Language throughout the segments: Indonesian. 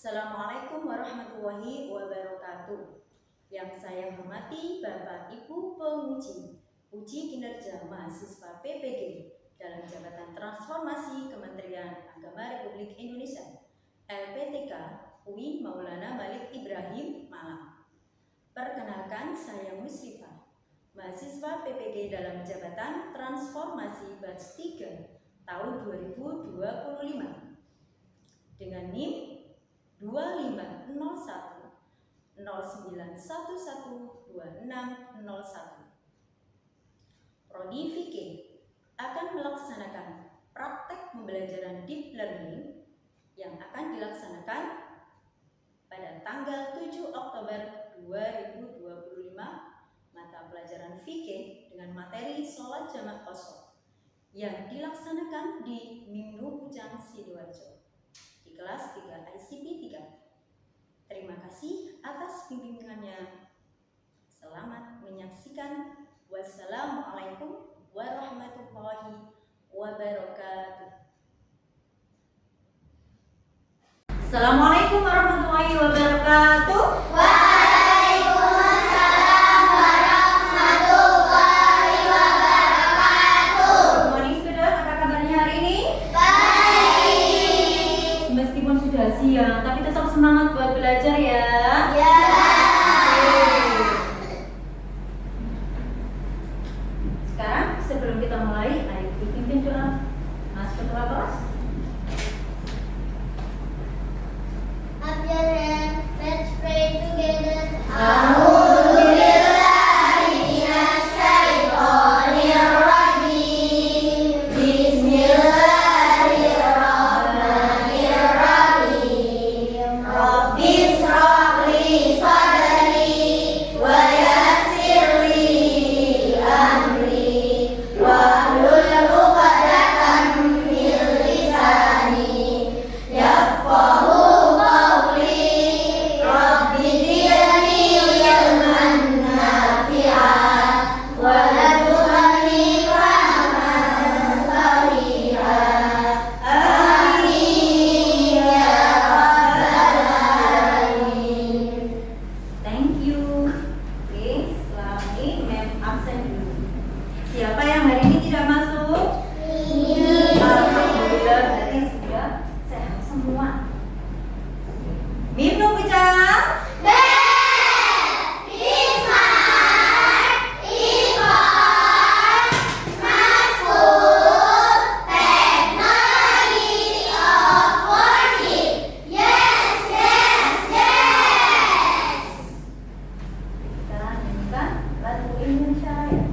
Assalamualaikum warahmatullahi wabarakatuh. Yang saya hormati Bapak Ibu penguji, uji kinerja mahasiswa PPG dalam jabatan transformasi Kementerian Agama Republik Indonesia LPTK UI Maulana Malik Ibrahim Malang. Perkenalkan, saya Musrifah, mahasiswa PPG dalam jabatan transformasi batch 3 tahun 2025 dengan NIM 250109112601. Prodi VK akan melaksanakan praktek pembelajaran deep learning yang akan dilaksanakan pada tanggal 7 Oktober 2025 mata pelajaran VK dengan materi sholat jamak kosong yang dilaksanakan di Minggu Bujang Sidoarjo di kelas 3 ICP 3. Terima kasih atas bimbingannya. Selamat menyaksikan. Wassalamualaikum warahmatullahi wabarakatuh. Assalamualaikum warahmatullahi wabarakatuh. Waalaikumsalam warahmatullahi wabarakatuh. Good morning student, apa kabarnya hari ini? Baik. Meskipun sudah siang, tapi tetap semangat buat belajar ya. Ya. Sekarang sebelum kita mulai, ayo dipimpin doa. Mas ketua kelas. Up your hand, let's pray together. Siapa yang hari ini tidak masuk? Alhamdulillah, berarti sudah sehat semua. Minum bicara. Kita nyanyikan lagu Indonesia Raya.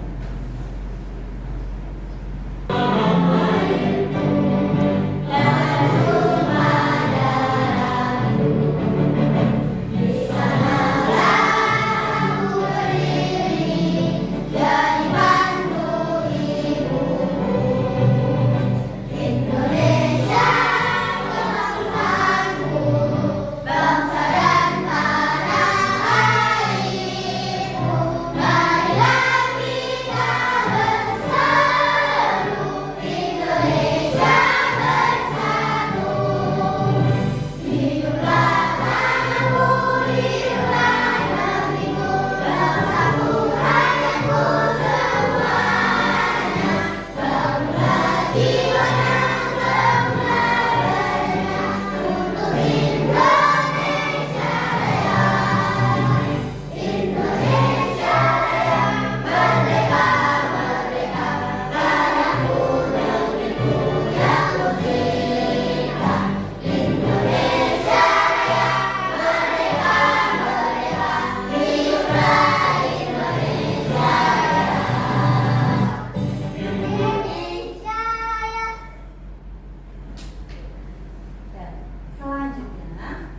Selanjutnya,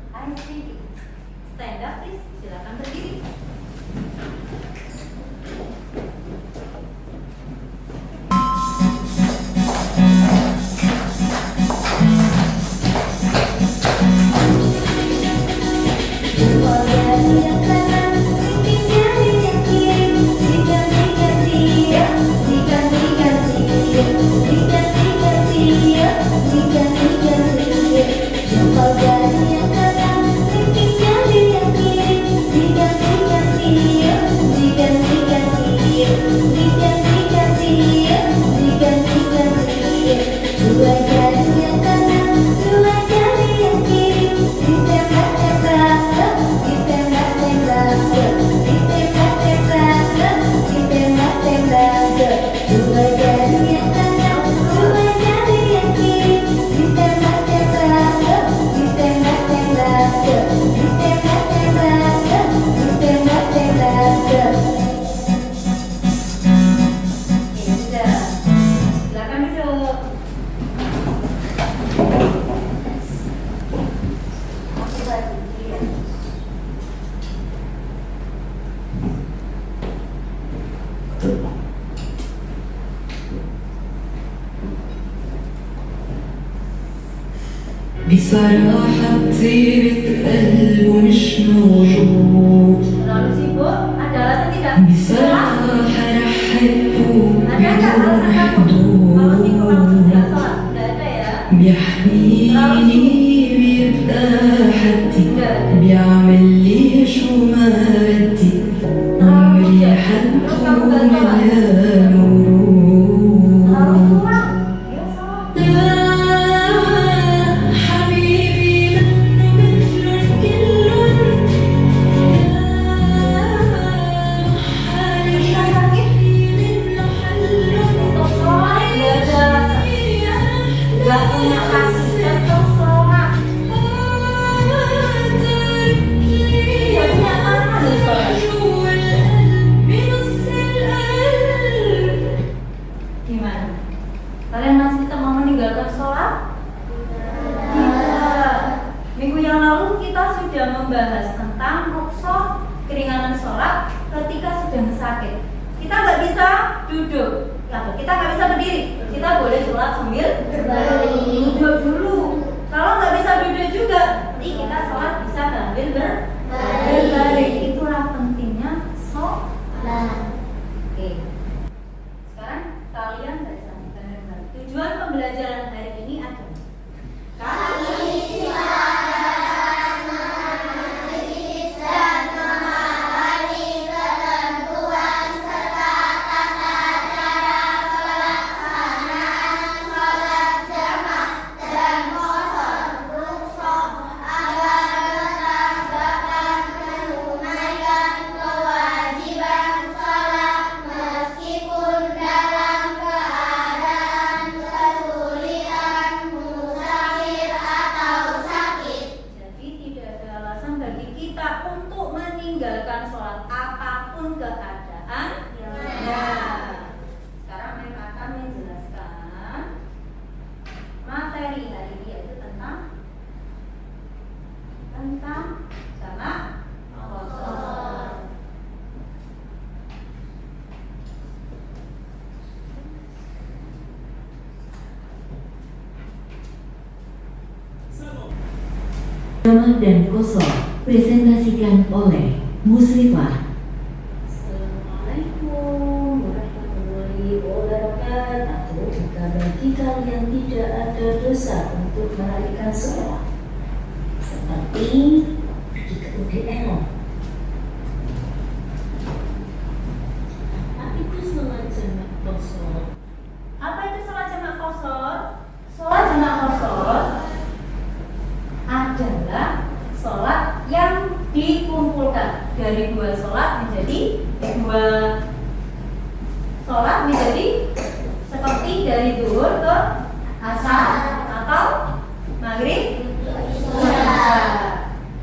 ICT. Stand up please, silakan berdiri. Jika بصراحة طيبة قلبه مش موجود Terlalu sibuk? Ada alasan tidak? بصراحة رحبته Ada nggak بدون alasan kamu? Kalau sibuk kamu tidak حدود sholat? Nggak ada ya? بيحميني بيبقى حدي بيعمل لي شو ما بدي عمري حبه مليان ورود Terlalu kurang? Ya sholat. يا حبيبي منه مثلن كلن يا محالي منه حلن Untuk sholat nggak ada alasan. Nggak punya kasih tetap sholat. Nggak punya mana nih sholat? Gimana? Kalian masih tetap mau meninggalkan sholat? Tidak. Minggu yang lalu kita sudah membahas tentang rukhsah keringanan sholat ketika sedang sakit. Kita nggak bisa duduk, atau kita nggak bisa berdiri. Kita boleh sholat sambil Berbaring. duduk dulu. Kalau nggak bisa duduk juga, nanti kita sholat bisa sambil berbaring. Itulah pentingnya sholat. Oke. Sekarang kalian baca bareng-bareng. Tujuan pembelajaran hari ini adalah Meskipun dalam keadaan kesulitan, musafir atau sakit. jadi tidak ada alasan bagi kita untuk meninggalkan sholat apapun keadaannya. Sekarang mereka akan menjelaskan materi hari ini, yaitu tentang jamak qasar. Jamak dan Qasar presentasikan oleh Musrifah. Assalamualaikum warahmatullahi wabarakatuh. Jika bagi kalian tidak ada dosa untuk menarikan sholat, seperti pergi ke UGM. Apa itu sholat jamak qasar? Apa itu sholat jamak qasar? Sholat jamak qasar adalah sholat yang dikumpulkan dari dua sholat menjadi dua sholat menjadi seperti dari zuhur ke asar atau maghrib ke isya.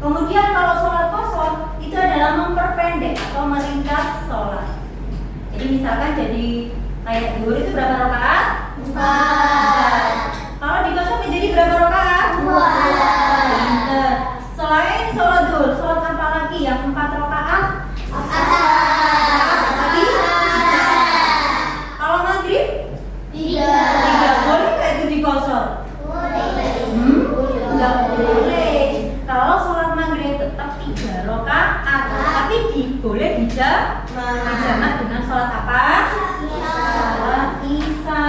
Kemudian kalau sholat qasar itu adalah memperpendek atau meringkas sholat. Jadi misalkan jadi kayak zuhur itu berapa rakaat? 4. Kalau dikosor menjadi berapa rakaat? 2. Pinter. Selain sholat zuhur, sholat apa lagi yang 4 rakaat? Lagi? Kalau maghrib? 3. Boleh nggak itu dikosor? Nggak boleh. Kalau sholat maghrib tetap 3 rakaat, tapi boleh dijamak dengan sholat apa? Sholat isya.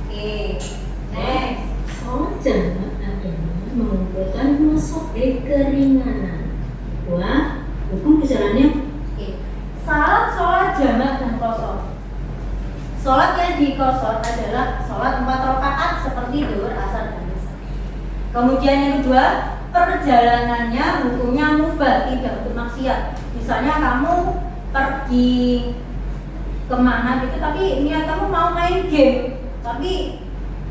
Oke. Next. Sholat jamak adalah mengumpulkan musafir keringanan. Wah, hukum jalannya Oke. Syarat sholat jamak dan qasar. Sholat yang dikosor adalah sholat 4 rakaat seperti zuhur, asar, dan isya. Kemudian yang kedua, perjalanannya hukumnya mubah, tidak untuk maksiat. Misalnya kamu pergi kemana gitu, tapi niat kamu mau main game, tapi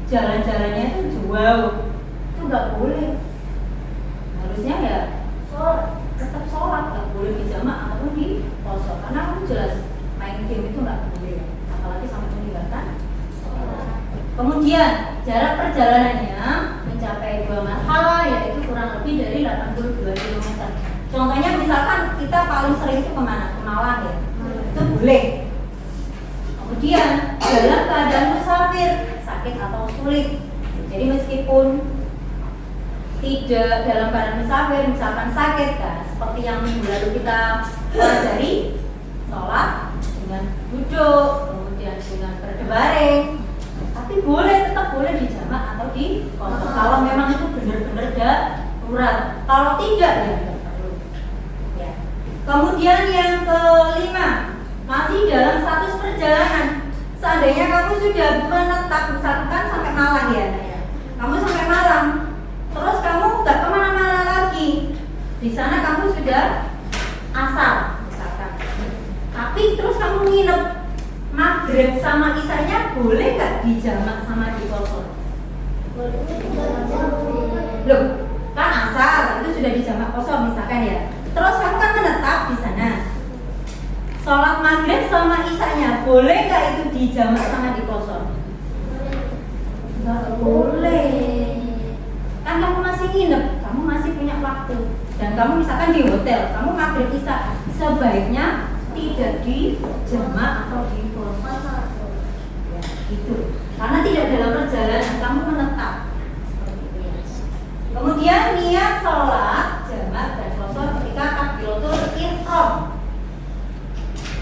jalan-jalannya itu jauh, itu nggak boleh. Harusnya ya tetap sholat, nggak boleh dijamak ataupun di qasar, karena kamu jelas main game itu nggak boleh, apalagi sampai meninggalkan sholat. Kemudian jarak perjalanannya mencapai 2 marhalah, yaitu kurang lebih dari 82 km. Contohnya misalkan kita paling sering itu kemana? Ke Malang ya, itu boleh. Kemudian dalam keadaan musafir, sakit atau sulit, jadi meskipun tidak dalam keadaan musafir, misalkan sakit kan, seperti yang minggu lalu kita pelajari, sholat dengan duduk, kemudian dengan berbaring, tapi tetap boleh dijamak atau di kosor kalau memang itu benar-benar darurat. Kalau tidak ya tidak perlu. Ya. Kemudian yang kelima, masih dalam status perjalanan. Seandainya kamu sudah menetap, misalkan sampai Malang ya, kamu sampai Malang, terus kamu nggak kemana-mana lagi, di sana kamu sudah asar misalkan, tapi terus kamu nginep, maghrib sama isanya boleh nggak dijamak sama dikosor? Loh, kan asar itu sudah dijamak kosor misalkan ya, terus kamu kan menetap di sana, sholat maghrib sama isanya boleh nggak itu dijamak sama dikosor? Nggak boleh. Kan kamu masih nginep, kamu masih punya waktu, dan kamu misalkan di hotel, kamu maghrib isya, sebaiknya tidak dijamak atau dikosor. Ya, itu. Karena tidak dalam perjalanan, kamu menetap. Seperti itu ya. Kemudian niat sholat jamak dan kosor ketika takbiratul ihram.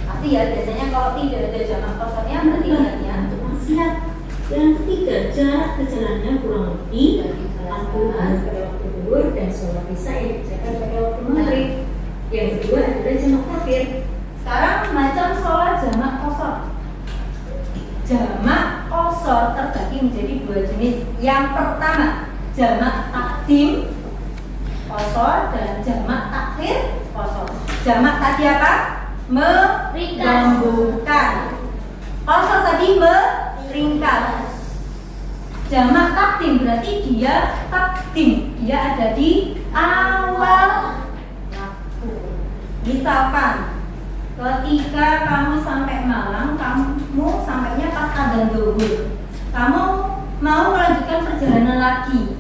Pasti ya, biasanya kalau tidak ada jamak kosornya berarti niatnya untuk maksiat. Yang ketiga, jarak perjalanannya kurang lebih 40 menit pada waktu zuhur dan sholat isya yang dikerjakan pada waktu maghrib. Yang kedua adalah jamak takbir. Sekarang macam sholat jamak kosor. Jamak kosor terbagi menjadi dua jenis. Yang pertama, jamak takdim kosor dan jamak takhir kosor. Jamak tadi apa? Menggabungkan. Kosor tadi meringkas. Jamak takdim berarti dia takdim, dia ada di awal waktu. Misalkan ketika kamu sampai Malang, kamu sampainya pas adzan zuhur, kamu mau melanjutkan perjalanan lagi.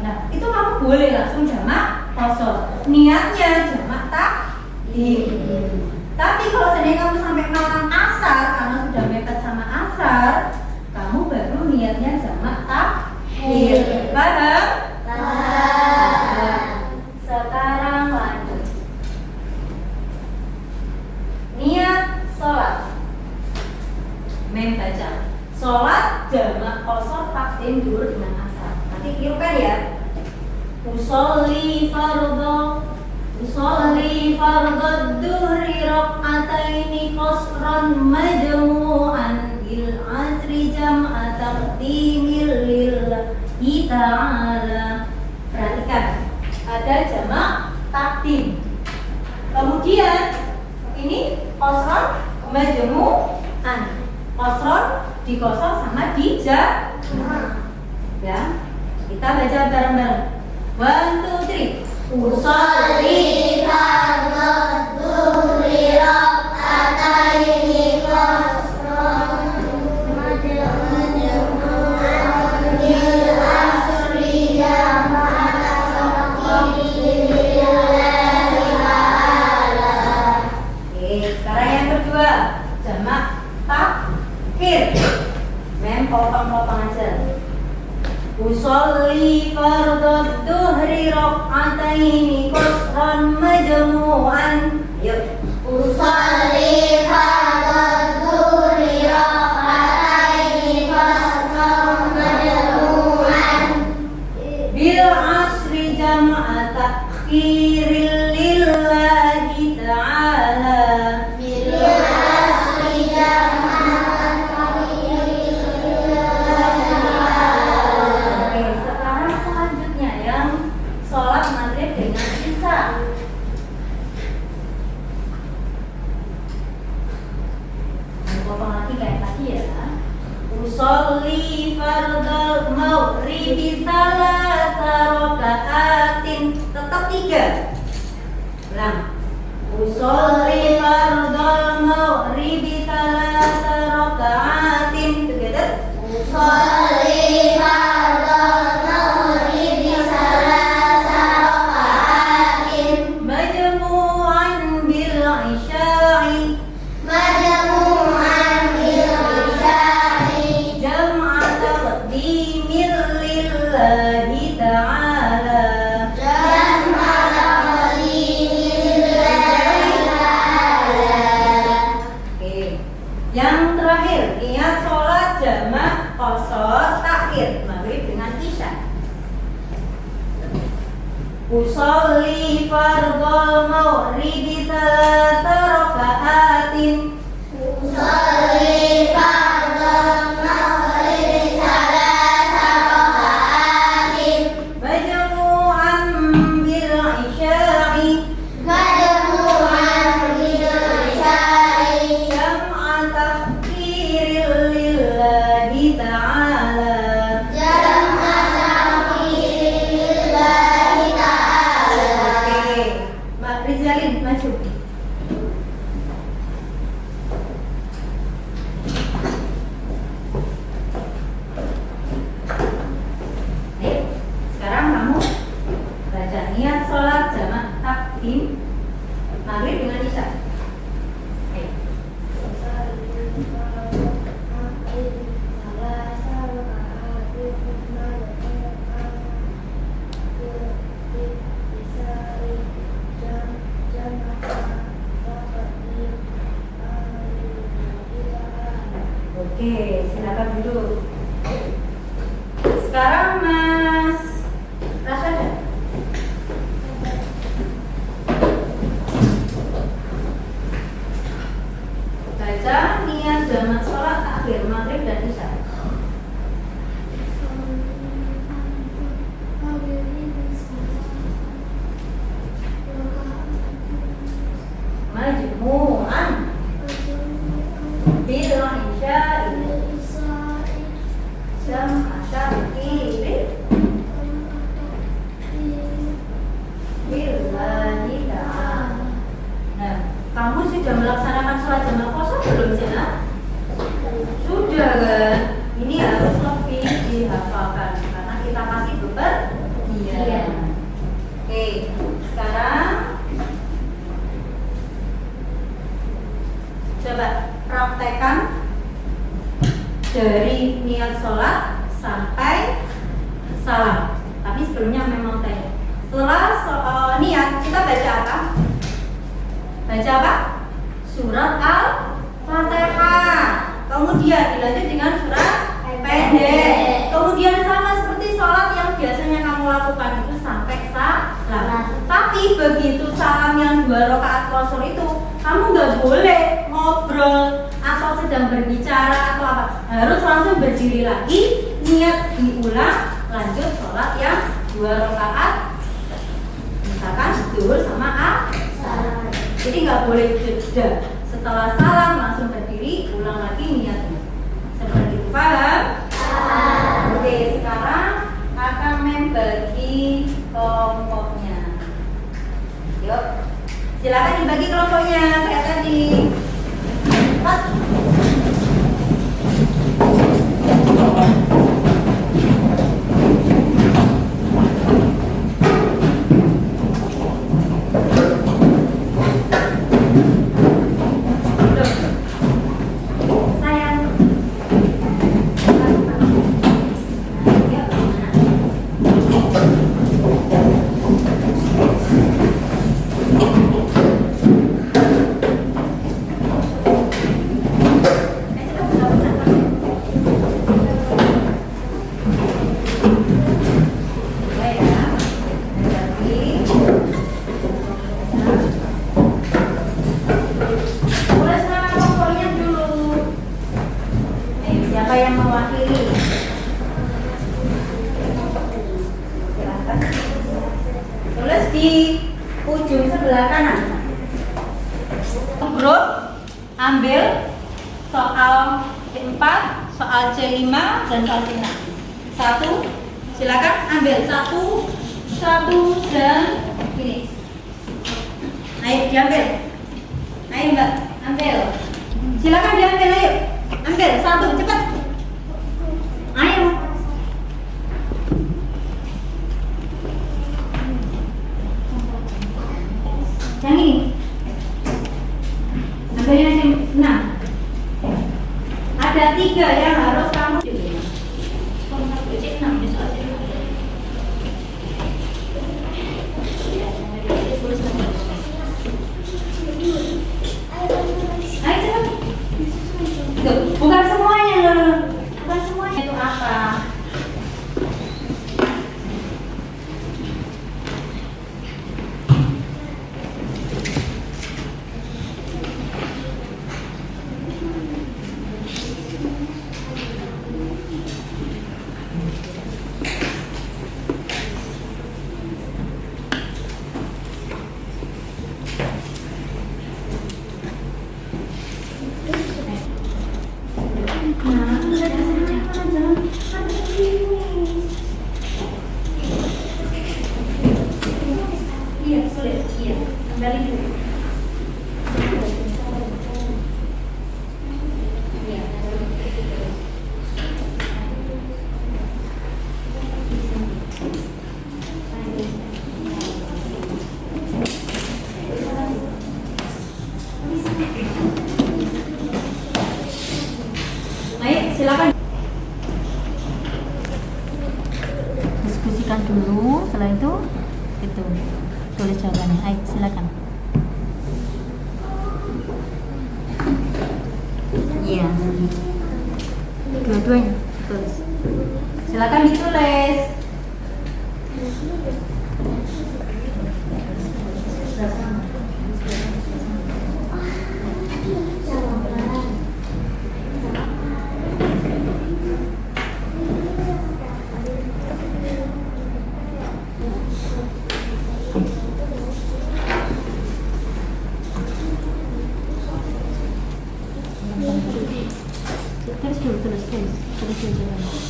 Nah, itu kamu boleh langsung jamak kosor. Niatnya jamak takdim. Tapi kalau seandainya kamu sampai Malang asar, karena sudah mepet sama asar, kamu baru niatnya jamak takhir. Paham? Sekarang lanjut. Niat sholat. Mem baca. Sholat jamak kosor takdim zuhur dengan asar. Nanti tirukan ya. Usolli fardhu dhuhri rak'ataini qasran majmu'an bil asri jam'a taqdimil lillahi ta'ala. Perhatikan, ada jamak takdim. Kemudian ini qasran majmu'an. Qasran dikosor sama dijamak. Ya. Kita baca bareng-bareng. 1, 2, 3. Usolli fardhu dhuhri rak'ataini qasran majmu'an bil asri jam'a taqdimil lillahi ta'ala. Oke, sekarang yang kedua, jamak takhir. Mem potong-potong aja. Usolli fardhu dhuhri rak'ataini qasran majmu'an. Yuk. Usolli fardhu dhuhri rak'ataini qasran majmu'an Bil asri jam'a takhiril lillahi ta'ala. bil asri jam'a Oke, sekarang selanjutnya yang sholat maghrib dengan isya. Potong lagi kayak tadi ya. Usolli fardhu maghribi salasa raka'atin. Tetap 3. Ulang. Usolli fardhu maghribi salasa raka'atin. Together. Usolli fardhu maghribi salasa raka'atin Majmu'an bil isya'i majmu'an bil isya'i jam'a taqdimil lillahi ta'ala. Usolli fardhal maghribi thalatha raka'atin. Usolli fardhal maghribi salasa raka'atin. Majmu'an bil isya'i. Majmu'an bil isya'i. Jam'a tahqirin lillahi ta'ala. Jam'a tahqirin lillahi ta'ala. Oke, Mbak Rizalin maju. Ayo, sekarang kamu baca niat sholat jamak takdim maghrib dengan isya. Ayo. Oke, silakan duduk. Sekarang Mas Rasyad. Baca niat jamak sholat akhir maghrib dan isya. Majmu'an bil isya'i. Jam'a tahqirin lillahi ta'ala. Nah, kamu sudah melaksanakan sholat jamak kosong belum sih, Nak? Sudah kan? Ini harus lebih dihafalkan karena kita pasti bepergian. Oke, sekarang coba praktekkan dari niat sholat sampai salam. Tapi sebelumnya memang tanya. Setelah niat kita baca apa? Baca apa? Surat Al-Fatihah. Kemudian dilanjut dengan surat pendek. Kemudian sama seperti sholat yang biasanya kamu lakukan itu sampai salam. Tapi begitu salam yang 2 rakaat qashar itu, kamu nggak boleh ngobrol atau sedang berbicara atau apa. Harus langsung berdiri lagi, niat diulang, lanjut sholat yang 2 rakaat. Misalkan zuhur sama asar. Jadi nggak boleh jeda. Setelah salam langsung berdiri, ulang lagi niatnya. Seperti itu, paham? Oke, sekarang akan membagi kelompoknya. Yuk, silakan dibagi kelompoknya kayak tadi. Cepat. Siapa yang mewakili? Silakan. Tulis di ujung sebelah kanan. Grup ambil soal C4, soal C5 dan soal C6. 1, silakan ambil 1 dan ini. Ayo diambil. Ayo Mbak, ambil. Silakan diambil, ayo. Ambil 1, cepat. Ayo. Yang ini. Ambilnya C6. Ada 3 yang harus kamu pilih. C6 di soal C6. Ayo cepat. Tuh, bukan semuanya loh. Bukan semuanya itu apa? kembali dulu. Iya. Ayo, silakan. Diskusikan dulu, setelah itu tulis jawabannya. Ayo, silakan. Iya. Dua-duanya tulis. Silakan ditulis. Tulis dulu jawabannya.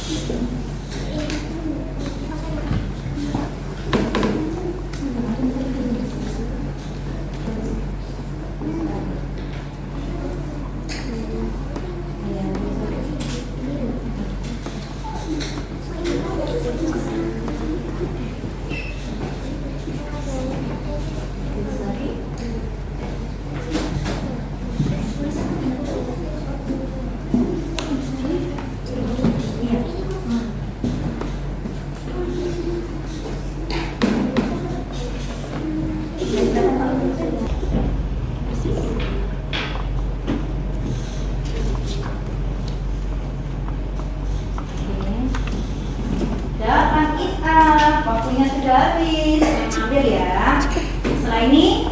Jawaban Isa, waktunya sudah habis. Ambil ya. Setelah ini,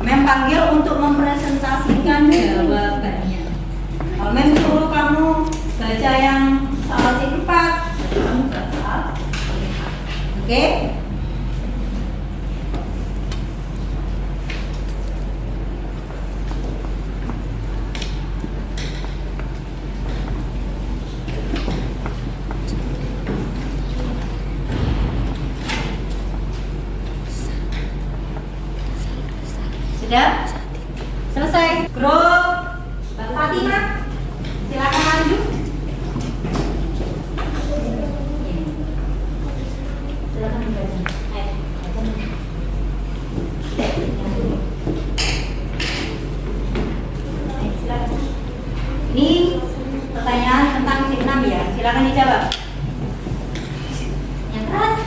Mem panggil untuk mempresentasikan jawabannya. Kalau Mem suruh kamu baca yang soal C4, kamu baca. Oke? Sudah? Selesai. Grup Mbak Fatimah, silakan maju. Silakan membaca. Ayo, baca. Ayo, silakan. Ini pertanyaan tentang C6 ya. Silakan dijawab. Yang keras.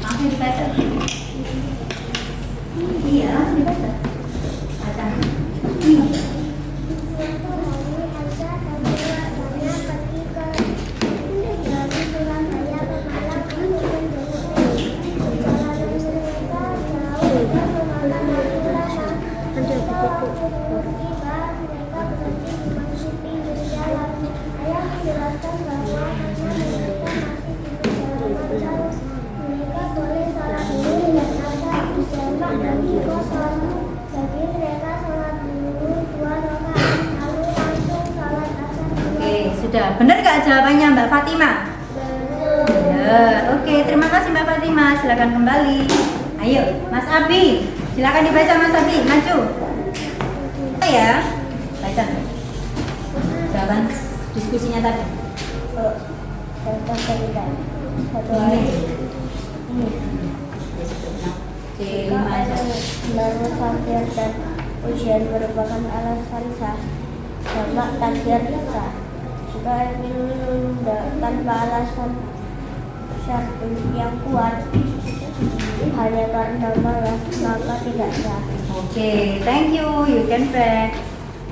Langsung dibaca. Iya, langsung dibaca. Baca. Oke, sudah. Benar nggak jawabannya Mbak Fatimah? Benar. Oke, terima kasih Mbak Fatimah. Silakan kembali. Ayo, Mas Abi. Silakan dibaca Mas Abi. Maju. Ya, baca. Jawaban diskusinya tadi. Contoh cerita. Satu Ini. hari. C5 aja. Baru takdir dan ujian merupakan alasan sah. Sama takdir sah. Jika menunda tanpa alasan satu yang kuat hanya karena malas maka tidak sah. Oke, thank you. You can back.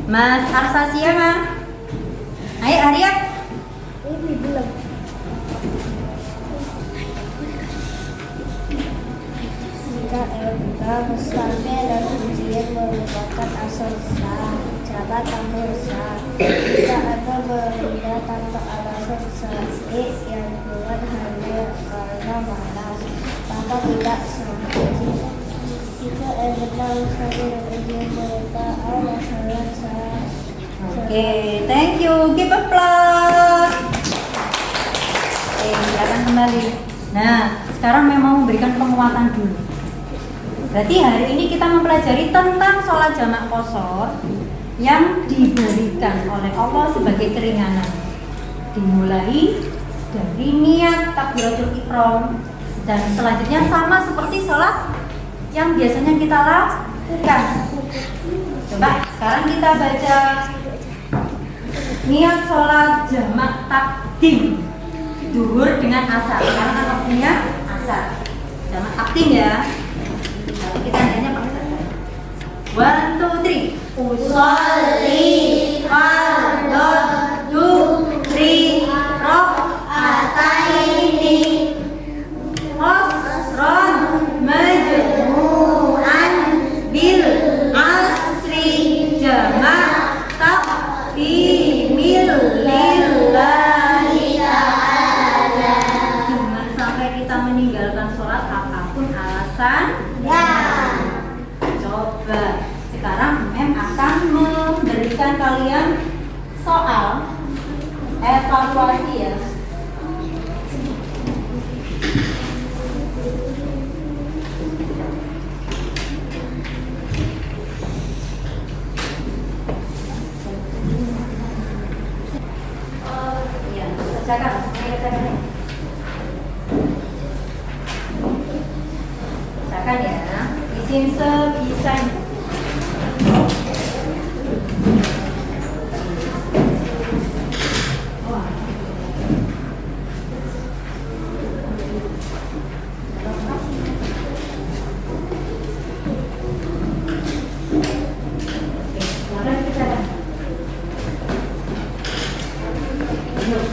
Mas Arsasia mah. Ayo Arya. Ini belum. Jika sampai dan ujian merupakan asal sah, jabat tampil sah. Jika ada benda tanpa alasan sah, yang kuat hanya karena malas, maka tidak sah. Jika ada sampai dan ujian mereka alasan sah. Oke, thank you. Give applause. kembali. Nah, sekarang memang memberikan penguatan dulu. Berarti hari ini kita mempelajari tentang sholat jamak qashar yang diberikan oleh Allah sebagai keringanan. Dimulai dari niat takbiratul ihram dan selanjutnya sama seperti sholat yang biasanya kita lakukan. Coba sekarang kita baca niat sholat jamak takdim duhur dengan asar, karena kan waktunya asar. Jamak takdim ya. Tapi kita nanya pakai kata. 1, 2, 3. Usolli fardhu duhri rakaataini qasran majmu'an bil asri jamak takdimil lillahi ta'ala. Jangan sampai kita meninggalkan sholat apapun alasannya. Coba sekarang Mem akan memberikan kalian soal evaluasi ya. Iya, kerjakan, kerjakan ya. Kerjakan ya. Isin sebisanya.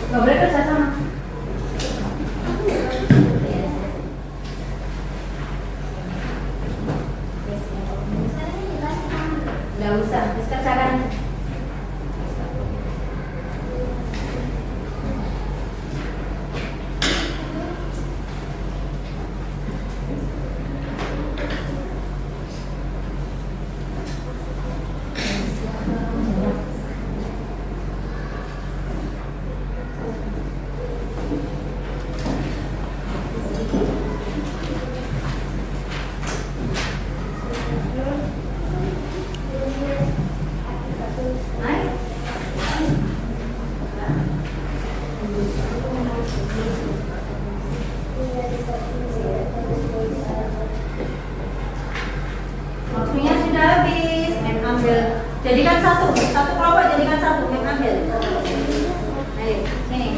Gak boleh kerja sama. Gak usah, bisa kerjakan. Waktunya sudah habis. Mem ambil. Jadikan satu kelompok jadikan satu. Mem ambil. Ayo, sini.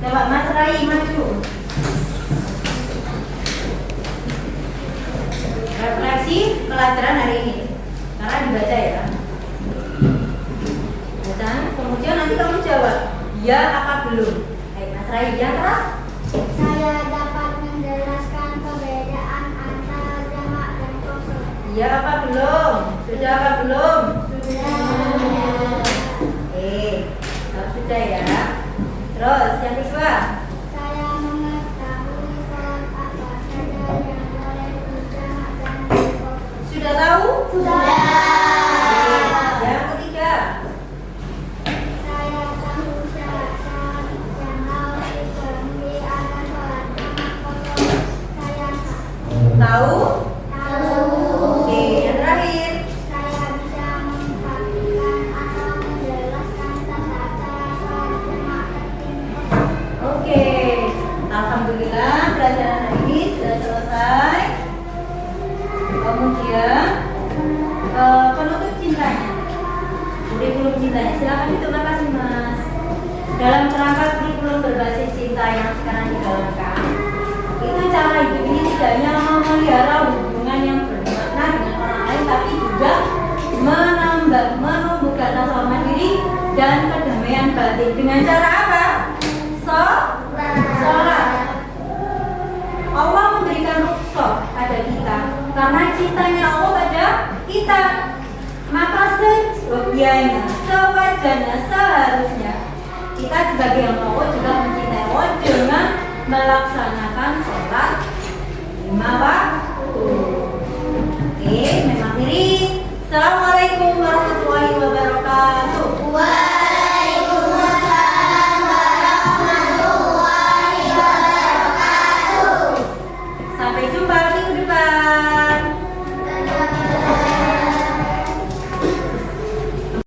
Coba Mas Rai maju. Refleksi pelajaran hari ini. Karena dibaca ya. Baca, kemudian nanti kamu jawab ya apa belum. Mas Rai yang keras. Saya dapat menjelaskan perbedaan antara jamak dan qashar. Iya apa belum? Sudah apa belum? Sudah. Kalau sudah ya. Terus yang kedua. Saya mengetahui sholat apa saja yang boleh dijamak dan qashar. Sudah tahu? Sudah. Yang ketiga. Saya tahu syarat-syarat yang harus dipenuhi agar sholat jamak qashar saya sah. Tahu? Tahu. Oke, yang terakhir. Saya bisa memperhatikan atau menjelaskan tata cara sholat jamak takdim qashar. Oke, alhamdulillah pelajaran hari ini sudah selesai. Kemudian penutup cintanya, kurikulum cintanya. Silakan terima kasih Mas. Dalam kerangka kurikulum berbasis cinta yang sekarang dijalankan, itu cara hidup ini tidak hanya memelihara hubungan yang bermakna dengan orang lain, tapi juga menumbuhkan rasa hormat diri dan kedamaian batin. Dengan cara apa? Sholat. Karena cintanya Allah pada kita, maka sewajarnya, seharusnya kita sebagai hamba Allah juga mencintai Allah dengan melaksanakan sholat 5 waktu.